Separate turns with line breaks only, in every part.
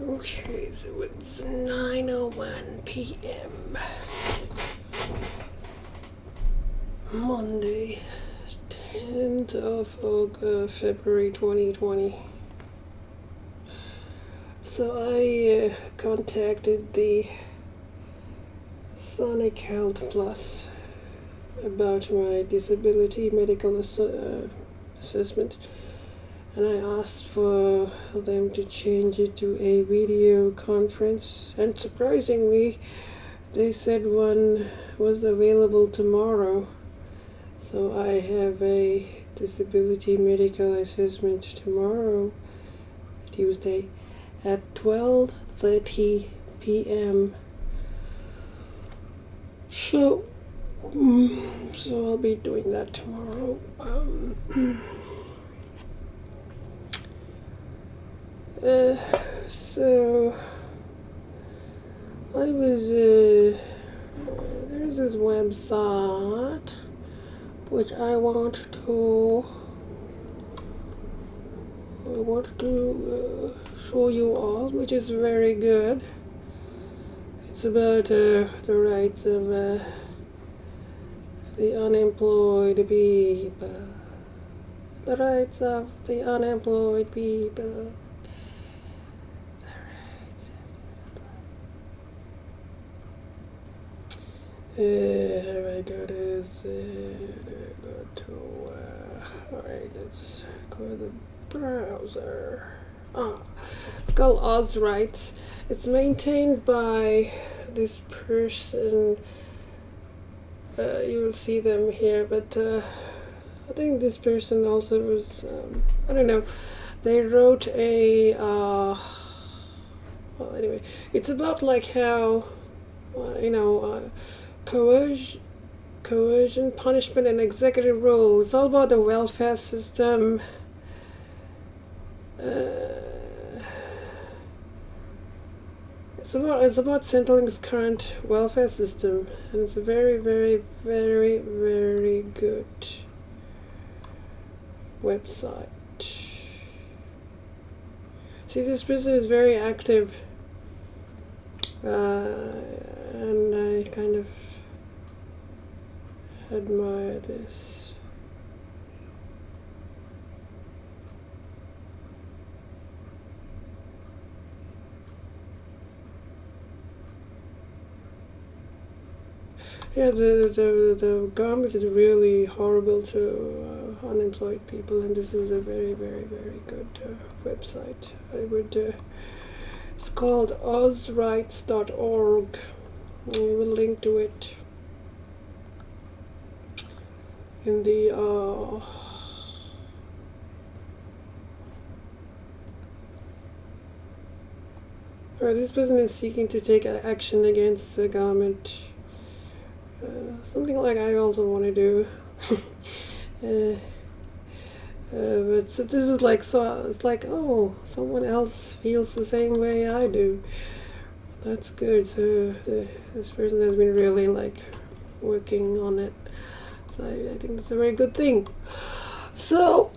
Okay, so it's 9:01 p.m. Monday, 10th of August, February 2020. So I contacted the Sonic Health Plus about my disability medical assessment, and I asked for them to change it to a video conference, and surprisingly they said one was available tomorrow. So I have a disability medical assessment tomorrow, Tuesday, at 12:30 p.m. So I'll be doing that tomorrow. So I was there's this website which I want to show you all, which is very good. It's about the rights of the unemployed people. The rights of the unemployed people. Here I go to alright, let's go to the browser. It's called Oz Rights. It's maintained by this person. You will see them here, but I think this person also was, I don't know, they wrote a, well, anyway, it's about like how, coercion, punishment, and executive rule. It's all about the welfare system. It's about Centrelink's current welfare system, and it's a very, very, very, very good website. See, this person is very active, and I kind of admire this. Yeah, the government is really horrible to unemployed people, and this is a very, very, very good website. I would. It's called ozrights.org. We will link to it in the this person is seeking to take action against the government. Something like I also want to do. But so this is like, so it's like, oh, someone else feels the same way I do. That's good. So this person has been really like working on it. So I think that's a very good thing. So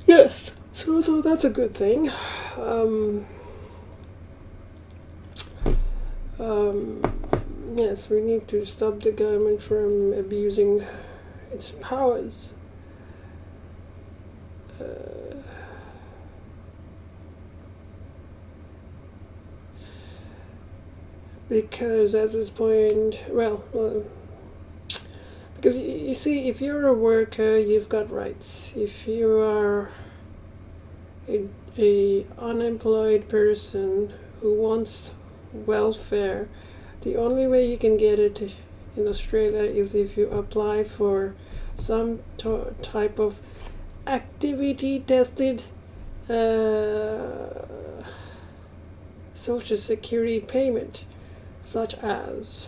yes, so that's a good thing. Yes, we need to stop the government from abusing its powers. Because at this point, because you see, if you're a worker, you've got rights. If you are a unemployed person who wants welfare, the only way you can get it in Australia is if you apply for some type of activity tested social security payment, such as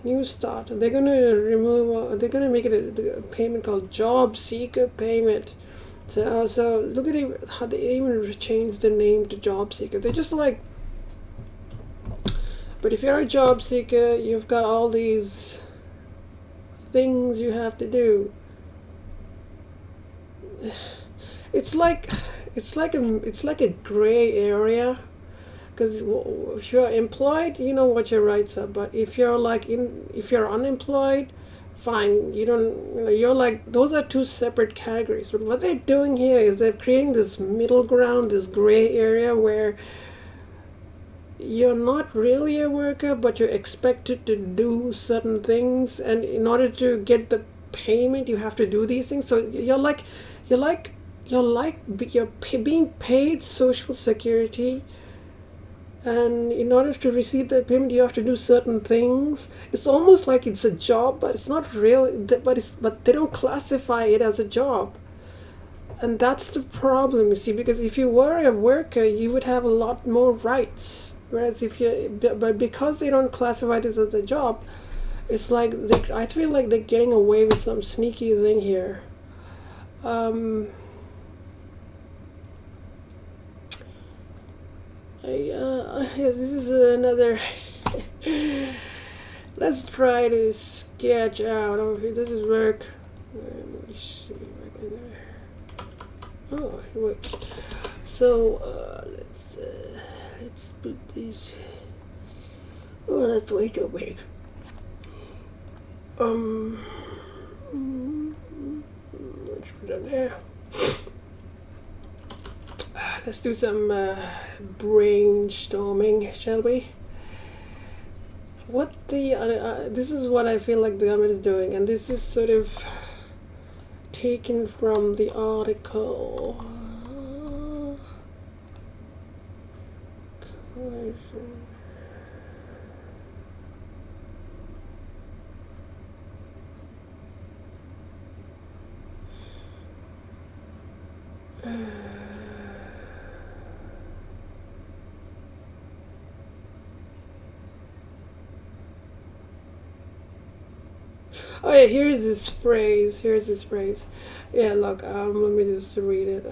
New Start. They're gonna make it a payment called Job Seeker payment. So look at it, how they even changed the name to Job Seeker. They're just like, but if you're a job seeker, you've got all these things you have to do. It's like it's like a gray area, because if you're employed, you know what your rights are. But if you're if you're unemployed, fine, you don't, you're like, those are two separate categories. But what they're doing here is they're creating this middle ground, this gray area where you're not really a worker, but you're expected to do certain things, and in order to get the payment, you have to do these things. So you're like being paid social security, and in order to receive the payment, you have to do certain things. It's almost like it's a job, but it's not really. But they don't classify it as a job, and that's the problem, you see. Because if you were a worker, you would have a lot more rights. Whereas but because they don't classify this as a job, it's like I feel like they're getting away with some sneaky thing here. Yes, this is another. Let's try to sketch out. Oh, this is work. Let me see if I can. Oh, wait. So let's put this. Oh, that's way too big. Let's put it there. Let's do some brainstorming, shall we? What this is what I feel like the government is doing, and this is sort of taken from the article. Oh yeah, here's this phrase. Yeah, look. Let me just read it.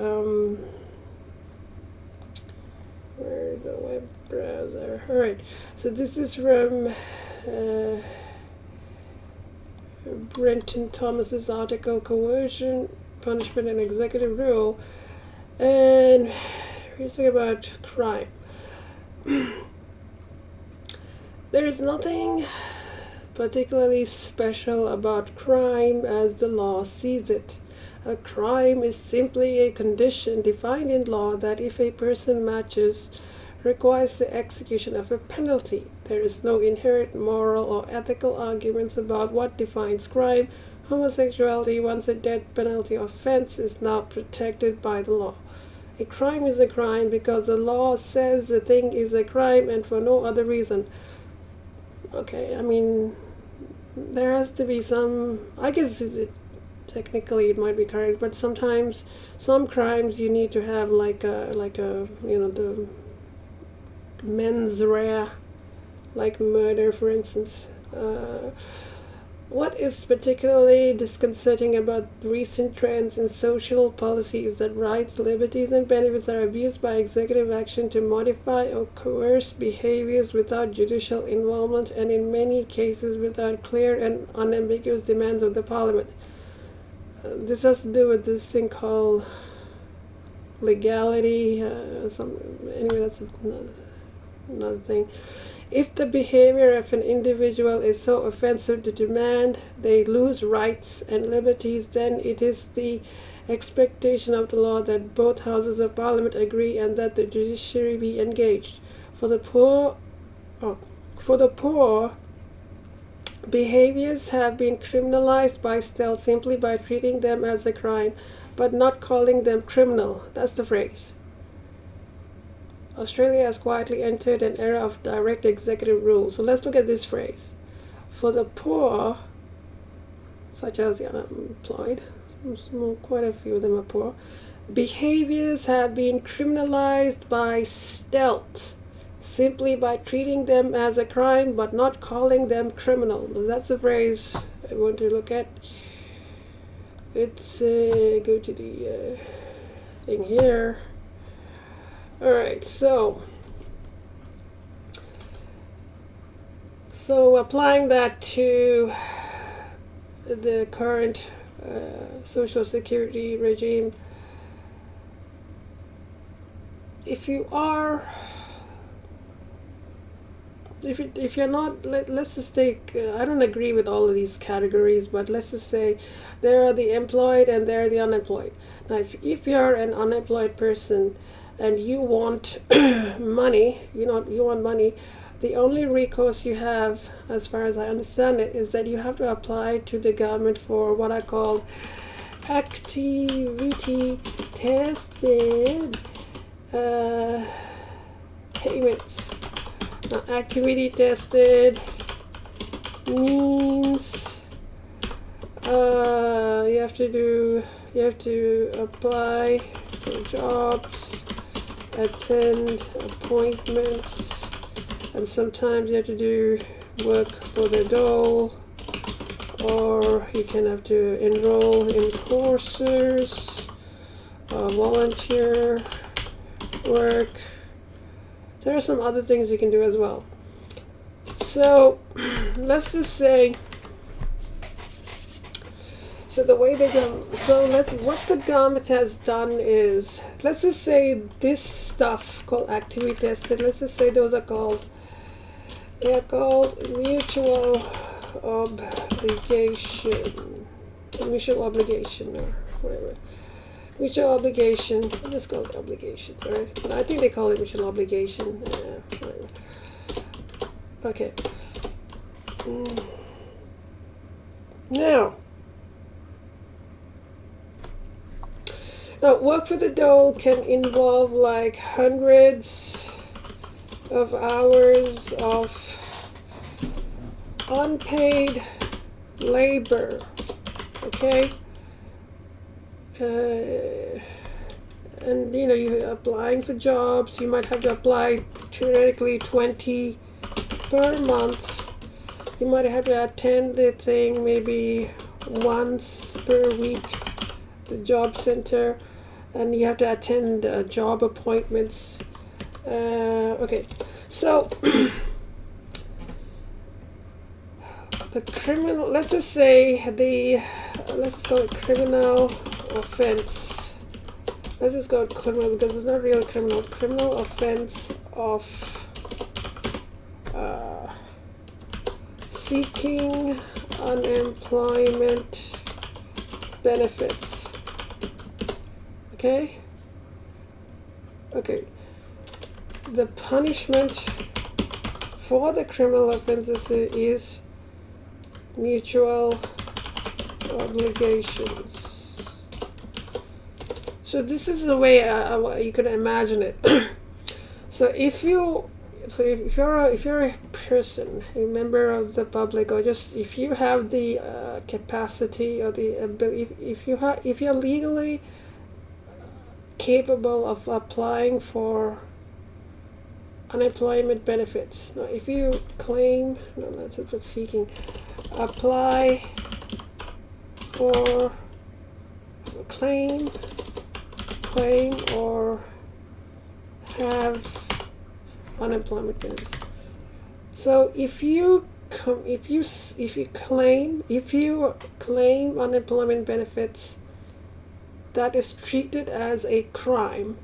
Where's the web browser? All right. So this is from Brenton Thomas's article, "Coercion, Punishment, and Executive Rule," and we're talking about crime. There is nothing particularly special about crime as the law sees it. A crime is simply a condition defined in law that, if a person matches, requires the execution of a penalty. There is no inherent moral or ethical arguments about what defines crime. Homosexuality, once a death penalty offense, is now protected by the law. A crime is a crime because the law says the thing is a crime, and for no other reason. Okay, I mean, there has to be some, I guess technically it might be correct, but sometimes some crimes you need to have like a the mens rea, like murder, for instance. What is particularly disconcerting about recent trends in social policy is that rights, liberties, and benefits are abused by executive action to modify or coerce behaviors without judicial involvement, and in many cases without clear and unambiguous demands of the parliament. This has to do with this thing called legality. Anyway, that's another thing. If the behavior of an individual is so offensive to demand they lose rights and liberties, then it is the expectation of the law that both houses of parliament agree and that the judiciary be engaged. For the poor, behaviors have been criminalized by stealth simply by treating them as a crime, but not calling them criminal. That's the phrase. Australia has quietly entered an era of direct executive rule. So let's look at this phrase. For the poor, such as the unemployed, quite a few of them are poor, behaviors have been criminalized by stealth, simply by treating them as a crime but not calling them criminal. That's the phrase I want to look at. Let's go to the thing here. Alright, so applying that to the current social security regime, if you are, if you're not, let's just take, I don't agree with all of these categories, but let's just say there are the employed and there are the unemployed. Now if you're an unemployed person and you want money, you want money, the only recourse you have, as far as I understand it, is that you have to apply to the government for what I call activity tested payments. Now, activity tested means you have to apply for jobs, attend appointments, and sometimes you have to do work for the dole, or you can have to enroll in courses, volunteer work. There are some other things you can do as well. So let's just say, so the way they go, what the government has done is, let's just say this stuff called activity tested, let's just say those are called, they're called mutual obligation or whatever. Mutual obligation, let's just call it obligations, alright? But I think they call it mutual obligation. Whatever. Okay. Now, work for the dole can involve like hundreds of hours of unpaid labor, okay? And you're applying for jobs, you might have to apply theoretically 20 per month. You might have to attend the thing maybe once per week, the job center, and you have to attend job appointments. Okay, so the criminal, let's just call it criminal offense. Let's just go with criminal because it's not real criminal. Criminal offense of seeking unemployment benefits. Okay? Okay. The punishment for the criminal offenses is mutual obligations. So this is the way you can imagine it. So if you're a person, a member of the public, or just if you have the capacity or the ability, if you're legally capable of applying for unemployment benefits. Now, if you claim, no, that's for seeking, apply for claim or have unemployment benefits. So if you claim unemployment benefits, that is treated as a crime,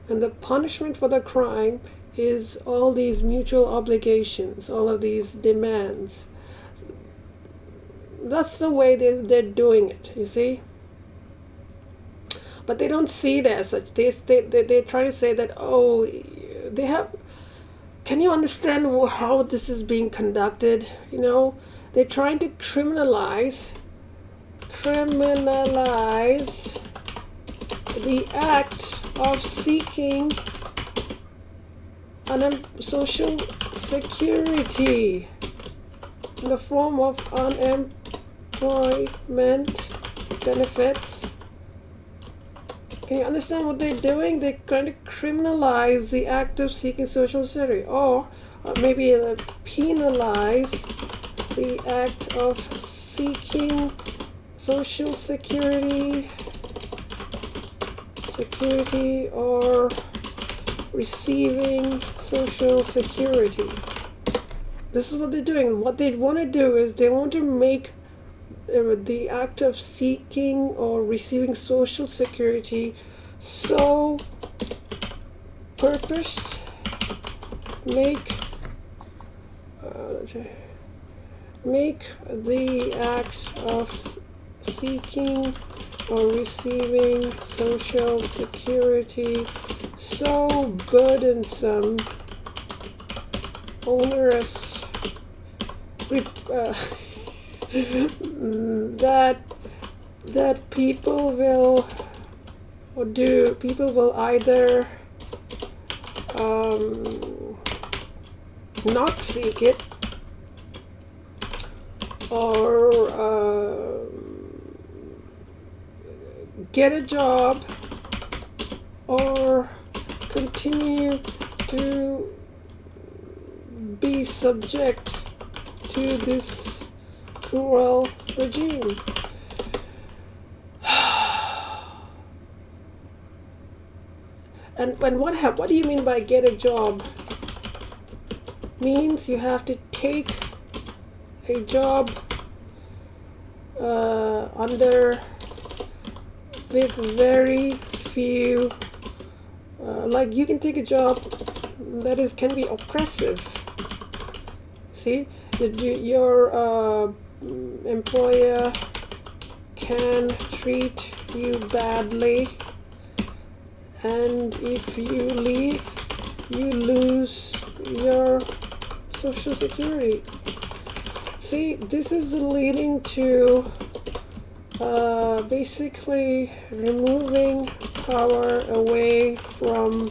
and the punishment for the crime is all these mutual obligations, all of these demands. That's the way they're doing it, you see. But they don't see it as such. They try to say that, they have. Can you understand how this is being conducted? They're trying to criminalize the act of seeking social security in the form of unemployment benefits. Can you understand what they're doing? They're trying to criminalize the act of seeking social security, or maybe penalize the act of seeking social security or receiving social security. This is what they're doing. What they want to do is they want to make the act of seeking or receiving social security so purpose, make the act of seeking or receiving Social Security so burdensome, onerous, that people will either not seek it, or get a job, or continue to be subject to this cruel regime. And what do you mean by get a job? Means you have to take a job with very few, like you can take a job that can be oppressive. See, your employer can treat you badly, and if you leave, you lose your Social Security. See, this is leading to basically removing power away from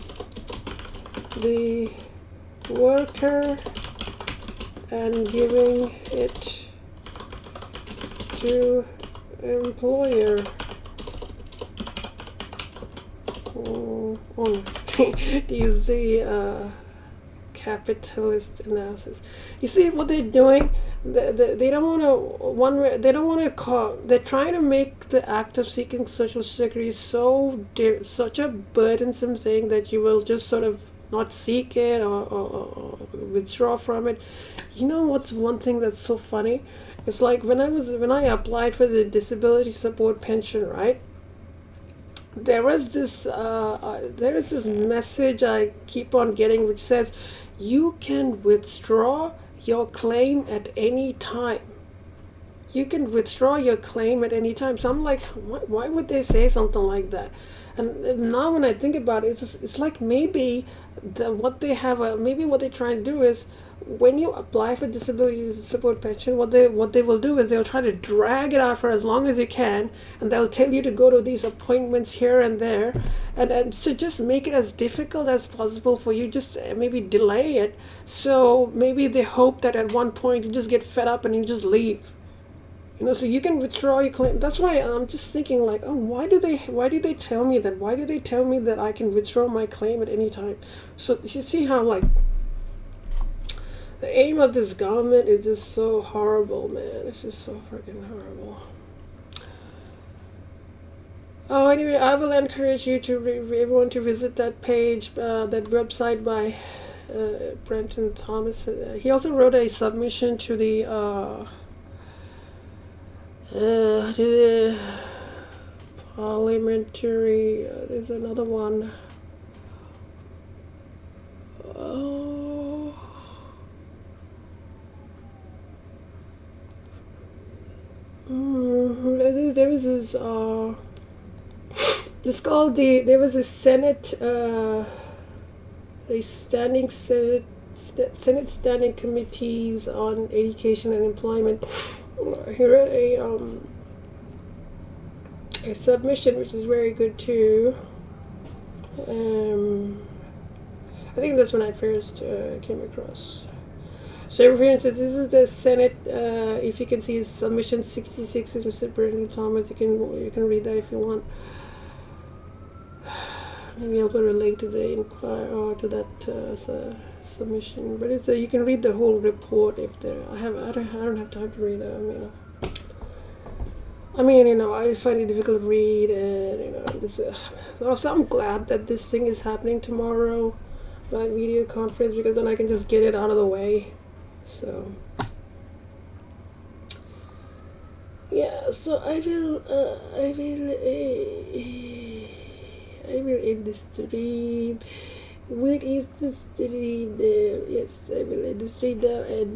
the worker and giving it to employer. To use the capitalist analysis. You see what they're doing? They don't want to they're trying to make the act of seeking Social Security such a burdensome thing that you will just sort of not seek it or withdraw from it. You know what's one thing that's so funny? It's like when I applied for the disability support pension, right? There is this message I keep on getting which says you can withdraw your claim at any time. You can withdraw your claim at any time. So I'm like, why would they say something like that? And now when I think about it, it's like maybe what they're trying to do is, when you apply for disability support pension, what they will do is they'll try to drag it out for as long as you can, and they'll tell you to go to these appointments here and there, and so just make it as difficult as possible for you, just maybe delay it, so maybe they hope that at one point you just get fed up and you just leave. So you can withdraw your claim. That's why I'm just thinking like, oh, why do they tell me that? Why do they tell me that I can withdraw my claim at any time? So you see how like the aim of this government is just so horrible, man. It's just so freaking horrible. Oh, anyway, I will encourage you everyone to visit that page, that website by Brenton Thomas. He also wrote a submission to the parliamentary. There's another one. There was this it's called there was a Senate Senate Standing Committees on Education and Employment. He read a submission which is very good too. I think that's when I first came across. So for instance, this is the Senate. If you can see, submission 66 is Mr. Brenton Thomas. You can read that if you want. Maybe I'll put a link to the inquiry or to that submission. But it's you can read the whole report if there. I don't have time to read it. I find it difficult to read, and so I'm glad that this thing is happening tomorrow, my video conference, because then I can just get it out of the way. So yeah, so I will end this stream, Where is the stream now? Yes, I will end the stream now and